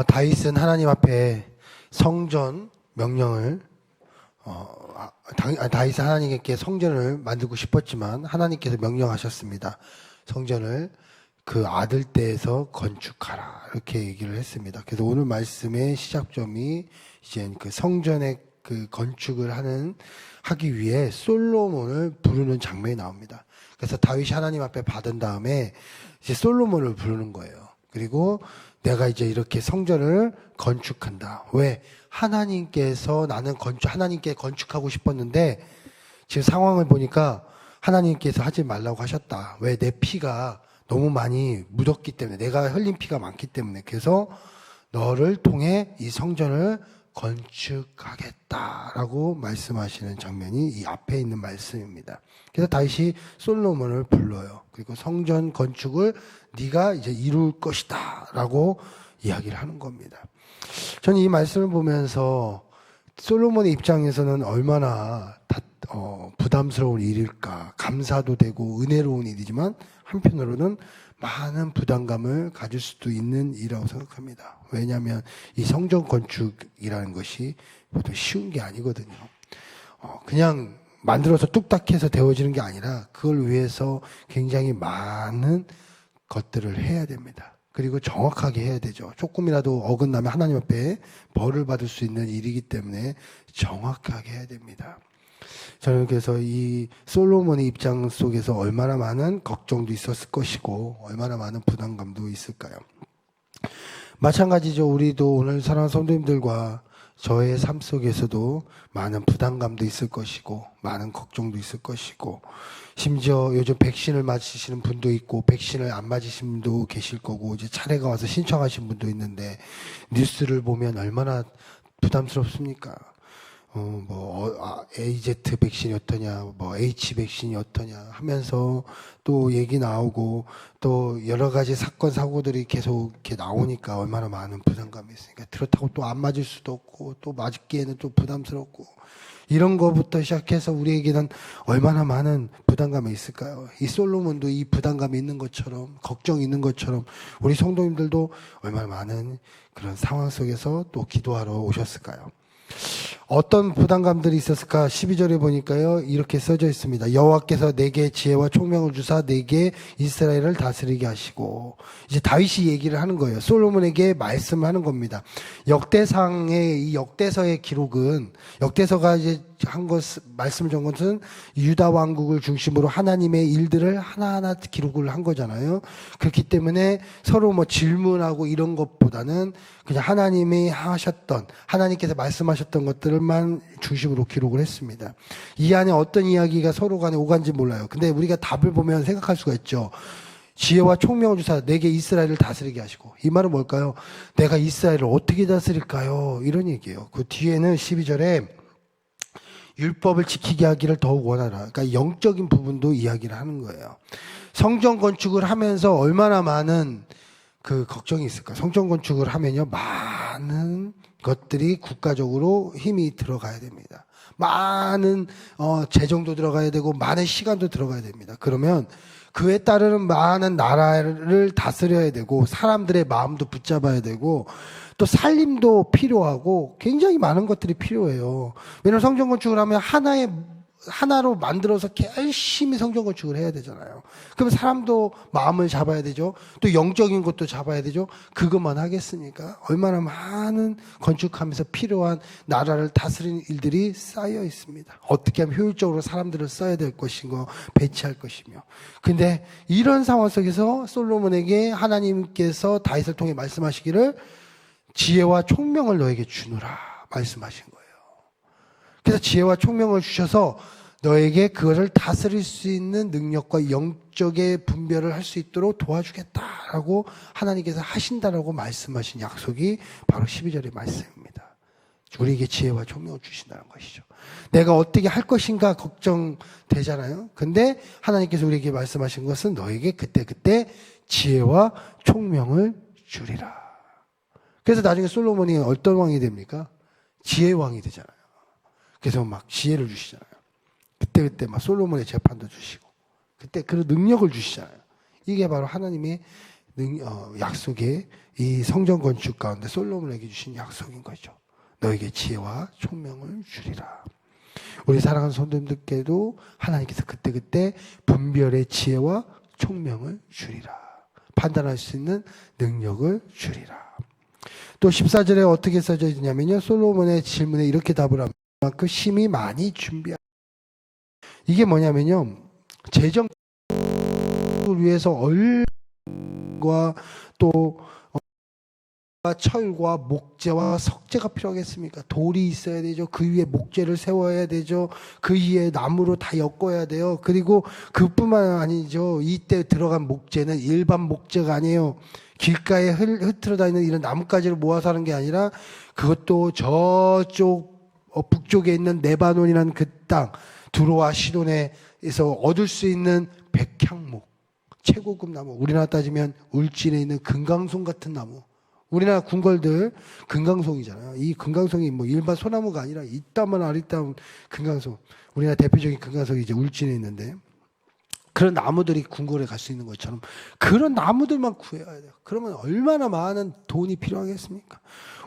다윗은 하나님 앞에 성전 명령을 다윗은 하나님께 성전을 만들고 싶었지만 하나님께서 명령하셨습니다. 성전을 그 아들 때에서 건축하라 이렇게 얘기를 했습니다. 그래서 오늘 말씀의 시작점이 이제 그 성전의 그 건축을 하기 위해 솔로몬을 부르는 장면이 나옵니다. 그래서 다윗이 하나님 앞에 받은 다음에 이제 솔로몬을 부르는 거예요. 그리고 내가 이제 이렇게 성전을 건축한다. 왜? 하나님께서 하나님께 건축하고 싶었는데 지금 상황을 보니까 하나님께서 하지 말라고 하셨다. 왜? 내 피가 너무 많이 묻었기 때문에, 내가 흘린 피가 많기 때문에. 그래서 너를 통해 이 성전을 건축하겠다라고 말씀하시는 장면이 이 앞에 있는 말씀입니다. 그래서 다윗이 솔로몬을 불러요. 그리고 성전 건축을 네가 이제 이룰 것이다라고 이야기를 하는 겁니다. 저는 이 말씀을 보면서 솔로몬의 입장에서는 얼마나 부담스러운 일일까, 감사도 되고 은혜로운 일이지만 한편으로는 많은 부담감을 가질 수도 있는 일이라고 생각합니다. 왜냐하면 이 성전 건축이라는 것이 보통 쉬운 게 아니거든요. 그냥 만들어서 뚝딱 해서 되어지는 게 아니라 그걸 위해서 굉장히 많은 것들을 해야 됩니다. 그리고 정확하게 해야 되죠. 조금이라도 어긋나면 하나님 앞에 벌을 받을 수 있는 일이기 때문에 정확하게 해야 됩니다. 저는 그래서 이 솔로몬의 입장 속에서 얼마나 많은 걱정도 있었을 것이고 얼마나 많은 부담감도 있을까요? 마찬가지죠. 우리도 오늘 사랑하는 성도님들과 저의 삶 속에서도 많은 부담감도 있을 것이고 많은 걱정도 있을 것이고 심지어 요즘 백신을 맞으시는 분도 있고 백신을 안 맞으신 분도 계실 거고 이제 차례가 와서 신청하신 분도 있는데 뉴스를 보면 얼마나 부담스럽습니까? AZ 백신이 어떠냐, H 백신이 어떠냐 하면서 또 얘기 나오고 또 여러 가지 사건, 사고들이 계속 이렇게 나오니까 얼마나 많은 부담감이 있으니까 그렇다고 또 안 맞을 수도 없고 또 맞기에는 또 부담스럽고 이런 거부터 시작해서 우리에게는 얼마나 많은 부담감이 있을까요? 이 솔로몬도 이 부담감이 있는 것처럼 걱정이 있는 것처럼 우리 성도님들도 얼마나 많은 그런 상황 속에서 또 기도하러 오셨을까요? 어떤 부담감들이 있었을까? 12절에 보니까요 이렇게 써져 있습니다. 여호와께서 내게 지혜와 총명을 주사 내게 이스라엘을 다스리게 하시고 이제 다윗이 얘기를 하는 거예요. 솔로몬에게 말씀하는 겁니다. 역대상의 이 역대서의 기록은 역대서가 이제 말씀을 전 것은 유다 왕국을 중심으로 하나님의 일들을 하나하나 기록을 한 거잖아요. 그렇기 때문에 서로 질문하고 이런 것보다는 그냥 하나님이 하나님께서 말씀하셨던 것들만 중심으로 기록을 했습니다. 이 안에 어떤 이야기가 서로 간에 오간지 몰라요. 근데 우리가 답을 보면 생각할 수가 있죠. 지혜와 총명을 주사 내게 이스라엘을 다스리게 하시고 이 말은 뭘까요? 내가 이스라엘을 어떻게 다스릴까요? 이런 얘기예요. 그 뒤에는 12절에 율법을 지키게 하기를 더욱 원하라. 그러니까 영적인 부분도 이야기를 하는 거예요. 성전 건축을 하면서 얼마나 많은 그 걱정이 있을까? 성전 건축을 하면요, 많은 것들이 국가적으로 힘이 들어가야 됩니다. 많은 재정도 들어가야 되고 많은 시간도 들어가야 됩니다. 그러면 그에 따르는 많은 나라를 다스려야 되고 사람들의 마음도 붙잡아야 되고 또 살림도 필요하고 굉장히 많은 것들이 필요해요. 왜냐하면 성전 건축을 하면 하나로 만들어서 열심히 성전 건축을 해야 되잖아요. 그럼 사람도 마음을 잡아야 되죠. 또 영적인 것도 잡아야 되죠. 그것만 하겠습니까? 얼마나 많은 건축하면서 필요한 나라를 다스리는 일들이 쌓여 있습니다. 어떻게 하면 효율적으로 사람들을 써야 될 것인가, 배치할 것이며. 근데 이런 상황 속에서 솔로몬에게 하나님께서 다윗을 통해 말씀하시기를 지혜와 총명을 너에게 주노라 말씀하신 거예요. 그래서 지혜와 총명을 주셔서 너에게 그것을 다스릴 수 있는 능력과 영적의 분별을 할 수 있도록 도와주겠다라고 하나님께서 하신다라고 말씀하신 약속이 바로 12절의 말씀입니다. 우리에게 지혜와 총명을 주신다는 것이죠. 내가 어떻게 할 것인가 걱정되잖아요. 근데 하나님께서 우리에게 말씀하신 것은 너에게 그때 지혜와 총명을 주리라. 그래서 나중에 솔로몬이 어떤 왕이 됩니까? 지혜의 왕이 되잖아요. 그래서 막 지혜를 주시잖아요. 그때 막 솔로몬의 재판도 주시고 그때 그런 능력을 주시잖아요. 이게 바로 하나님의 약속의 이 성전 건축 가운데 솔로몬에게 주신 약속인 거죠. 너에게 지혜와 총명을 주리라. 우리 사랑하는 성도님들께도 하나님께서 그때그때 분별의 지혜와 총명을 주리라. 판단할 수 있는 능력을 주리라. 또 14절에 어떻게 써져 있냐면요. 솔로몬의 질문에 이렇게 답을 합니다. 그 심히 많이 준비하라. 이게 뭐냐면요. 재정을 위해서 얼과 또 철과 목재와 석재가 필요하겠습니까? 돌이 있어야 되죠. 그 위에 목재를 세워야 되죠. 그 위에 나무로 다 엮어야 돼요. 그리고 그뿐만 아니죠. 이때 들어간 목재는 일반 목재가 아니에요. 길가에 흐트러 다니는 이런 나뭇가지를 모아서 하는 게 아니라 그것도 저쪽 북쪽에 있는 레바논이라는 그 땅 두로와 시돈에서 얻을 수 있는 백향목, 최고급 나무. 우리나라 따지면 울진에 있는 금강송 같은 나무. 우리나라 궁궐들 금강송이잖아요. 이 금강송이 뭐 일반 소나무가 아니라 이따만 아리따운 금강송. 우리나라 대표적인 금강송이 이제 울진에 있는데 그런 나무들이 궁궐에 갈 수 있는 것처럼 그런 나무들만 구해야 돼요. 그러면 얼마나 많은 돈이 필요하겠습니까?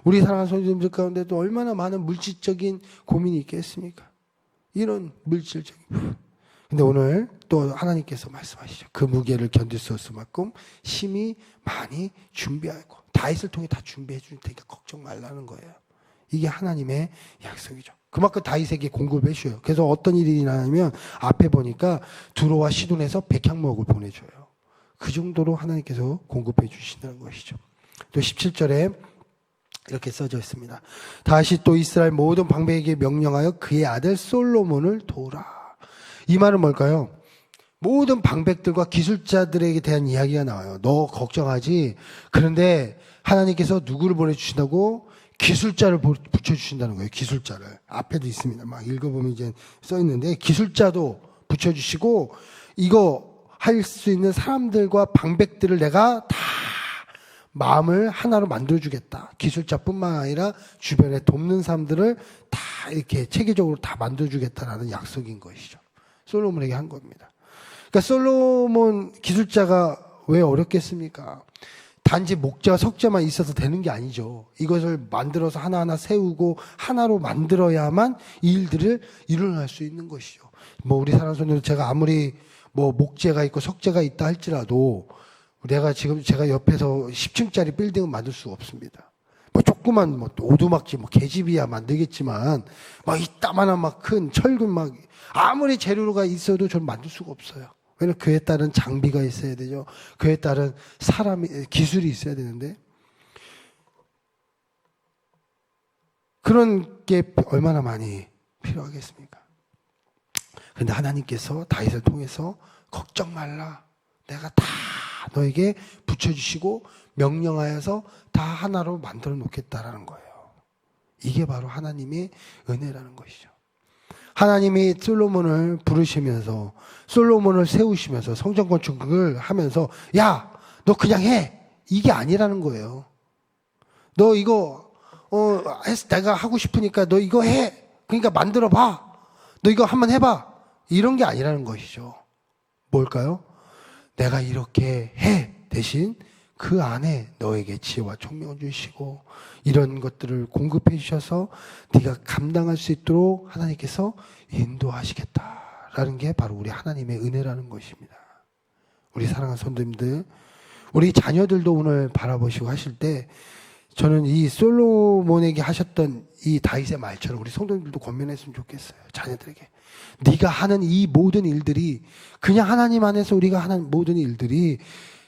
우리 사랑하는 성도님들 가운데도 얼마나 많은 물질적인 고민이 있겠습니까? 이런 물질적인 부분. 근데 오늘 또 하나님께서 말씀하시죠. 그 무게를 견딜 수 없을 만큼 심히 많이 준비하고 다윗을 통해 다 준비해 줄 테니까 걱정 말라는 거예요. 이게 하나님의 약속이죠. 그만큼 다윗에게 공급을 해줘요. 그래서 어떤 일이 일어나냐면 앞에 보니까 두로와 시돈에서 백향목을 보내줘요. 그 정도로 하나님께서 공급해 주신다는 것이죠. 또 17절에 이렇게 써져 있습니다. 다시 또 이스라엘 모든 방백에게 명령하여 그의 아들 솔로몬을 도우라. 이 말은 뭘까요? 모든 방백들과 기술자들에게 대한 이야기가 나와요. 너 걱정하지. 그런데 하나님께서 누구를 보내주신다고? 기술자를 붙여주신다는 거예요. 기술자를. 앞에도 있습니다. 막 읽어보면 이제 써있는데 기술자도 붙여주시고 이거 할 수 있는 사람들과 방백들을 내가 다 마음을 하나로 만들어주겠다. 기술자뿐만 아니라 주변에 돕는 사람들을 다 이렇게 체계적으로 다 만들어주겠다라는 약속인 것이죠. 솔로몬에게 한 겁니다. 그러니까 솔로몬 기술자가 왜 어렵겠습니까? 단지 목재와 석재만 있어서 되는 게 아니죠. 이것을 만들어서 하나하나 세우고 하나로 만들어야만 이 일들을 일어날 수 있는 것이죠. 뭐 우리 사랑하는 손님들 제가 아무리 뭐 목재가 있고 석재가 있다 할지라도 내가 지금 제가 옆에서 10층짜리 빌딩은 만들 수가 없습니다. 뭐 조그만 뭐 오두막집 뭐 계집이야 만들겠지만 막 이따만한 막 큰 철근 막 아무리 재료가 있어도 저는 만들 수가 없어요. 왜냐면 그에 따른 장비가 있어야 되죠. 그에 따른 기술이 있어야 되는데 그런 게 얼마나 많이 필요하겠습니까? 그런데 하나님께서 다윗을 통해서 걱정 말라. 내가 다 너에게 붙여주시고 명령하여서 다 하나로 만들어 놓겠다라는 거예요. 이게 바로 하나님의 은혜라는 것이죠. 하나님이 솔로몬을 부르시면서 솔로몬을 세우시면서 성전 건축을 하면서 야, 너 그냥 해. 이게 아니라는 거예요. 너 이거 내가 하고 싶으니까 너 이거 해. 그러니까 만들어 봐. 너 이거 한번 해봐. 이런 게 아니라는 것이죠. 뭘까요? 내가 이렇게 해. 대신 그 안에 너에게 지혜와 총명을 주시고 이런 것들을 공급해 주셔서 네가 감당할 수 있도록 하나님께서 인도하시겠다라는 게 바로 우리 하나님의 은혜라는 것입니다. 우리 사랑하는 성도님들, 우리 자녀들도 오늘 바라보시고 하실 때 저는 이 솔로몬에게 하셨던 이 다윗의 말처럼 우리 성도님들도 권면했으면 좋겠어요. 자녀들에게. 네가 하는 이 모든 일들이 그냥 하나님 안에서 우리가 하는 모든 일들이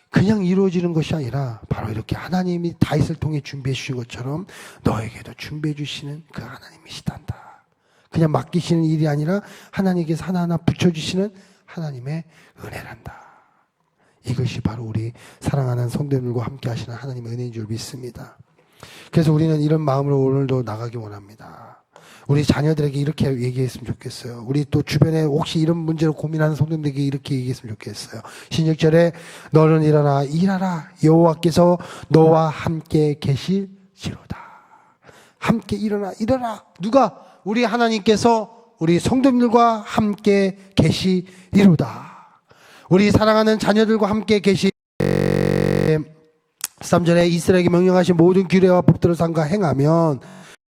그냥 이루어지는 것이 아니라 바로 이렇게 하나님이 다윗을 통해 준비해 주신 것처럼 너에게도 준비해 주시는 그 하나님이시단다. 그냥 맡기시는 일이 아니라 하나님께서 하나하나 붙여주시는 하나님의 은혜란다. 이것이 바로 우리 사랑하는 성도님들과 함께 하시는 하나님의 은혜인 줄 믿습니다. 그래서 우리는 이런 마음으로 오늘도 나가기 원합니다. 우리 자녀들에게 이렇게 얘기했으면 좋겠어요. 우리 또 주변에 혹시 이런 문제로 고민하는 성도님들에게 이렇게 얘기했으면 좋겠어요. 16절에 너는 일어나 일하라. 여호와께서 너와 함께 계실지로다. 함께 일어나. 누가? 우리 하나님께서 우리 성도님들과 함께 계시리로다. 우리 사랑하는 자녀들과 함께 계시 13절에 이스라엘에게 명령하신 모든 규례와 법들을 삼가 행하면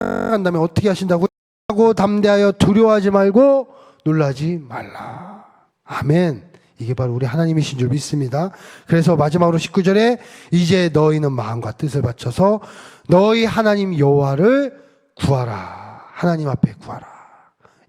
한 다음에 어떻게 하신다고? 하고 담대하여 두려워하지 말고 놀라지 말라. 아멘. 이게 바로 우리 하나님이신 줄 믿습니다. 그래서 마지막으로 19절에 이제 너희는 마음과 뜻을 바쳐서 너희 하나님 여호와를 구하라. 하나님 앞에 구하라.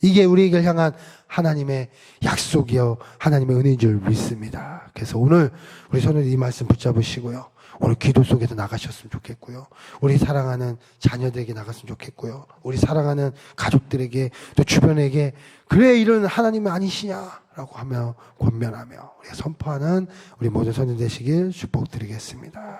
이게 우리에게 향한 하나님의 약속이요 하나님의 은혜인 줄 믿습니다. 그래서 오늘 우리 손을 이 말씀 붙잡으시고요. 오늘 기도 속에서 나가셨으면 좋겠고요. 우리 사랑하는 자녀들에게 나갔으면 좋겠고요. 우리 사랑하는 가족들에게 또 주변에게 그래 이런 하나님이 아니시냐라고 하며 권면하며 우리가 선포하는 우리 모든 선생 되시길 축복드리겠습니다.